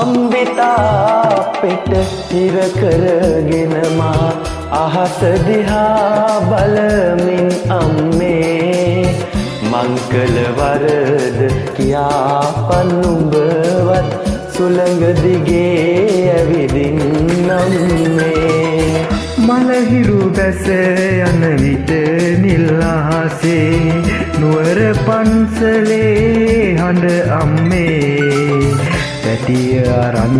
කම්බිතා පෙට හිර කරගෙන මා අහස දිහා බලමින් අම්මේ මං කළ වරද කියාපන් නුඹවත් සුළඟ දිගේ ඇවිදින් අම්මේ මලහිරු බැස යන විට නිල් අහසේ නුවර පන්සලේ හඬ අම්මේ පැටිය අරන්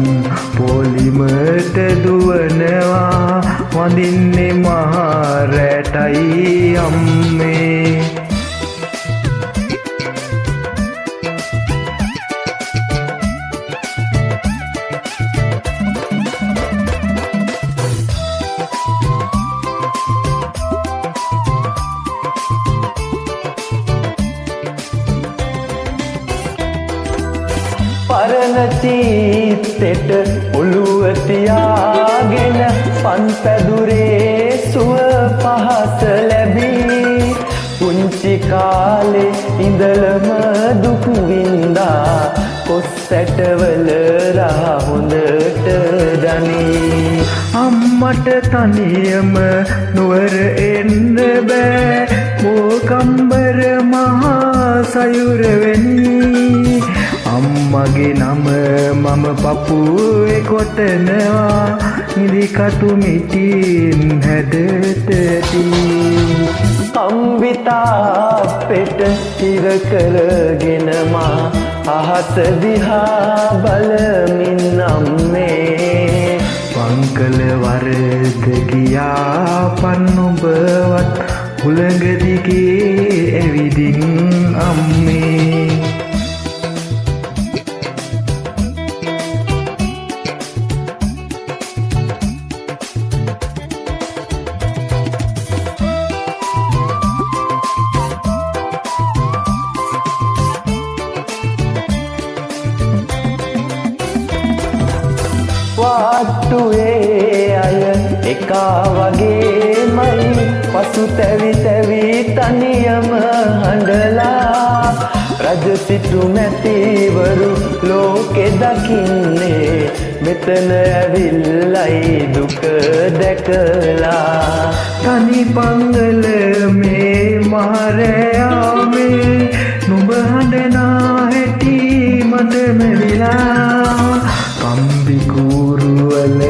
පොලිමට දුවනවා වඳින්නේ මහා රැටයි අම්මේ පරණ චීත්තෙට ඔළුව තියාගෙන පන්පැදුරේ සුව පහස ලැබී පුංචි කාලේ ඉඳලම දුක් වින්දා කොස්සැටවල රහ හොඳට දනී අම්මට තනියම නුවර එන්න බෑ මෝකම්බර මහා සයුර වෙන්නේ අම්මගේ නම මම පපුවේ කොටනවා නිදිකටු මිටින් හැඩටදී කම්බිතා පෙට හිර කරගෙන මා අහස දිහා බලමින් අම්මේ පංකල වරද කියාපන් නුඹවත් හුළඟ දිගේ ඇවිදින් අම්මේ වාට්ටුවේ අය එකා වගේමයි පසු තැවි තැවි තනියම හඬලා රජ සිටු මැතිවරු ලෝකෙ දකින්නේ මෙතන ඇවිල්ලයි දුක දැකලා තනි පංගල මේ මාරයාමේ නුඹ හඬනා හැටි මට මෙවිලා කම්බි කූරුවල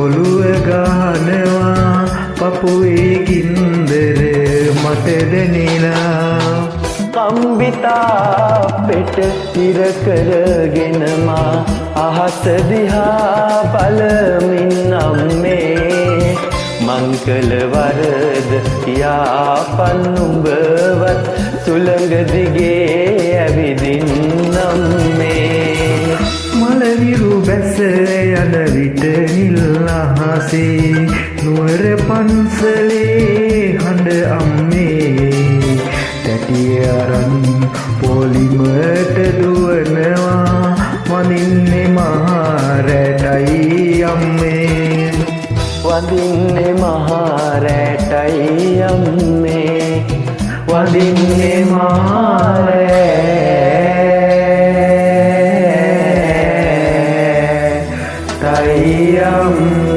ඔළුව ගහනවා පපුවේ ගින්දර මට දැනෙලා කම්බිතා පෙට හිර කරගෙන මා අහස දිහා බලමින් අම්මේ මං කළ වරද කියාපන් නුඹවත් සුළඟ දිගේ ඇවිදින් අම්මේ මලවිරු බැස යන විට නිල් අහසේ නුවර පන්සලේ හඬ අම්මේ පැටිය අරන් පොලිමට දුවනවා වඳින්නේ මහා රැටයි අම්මේ වඳින්නේ මහා රැටයි අම්මේ වඳින්නේ මහා රැටයි අම්මේ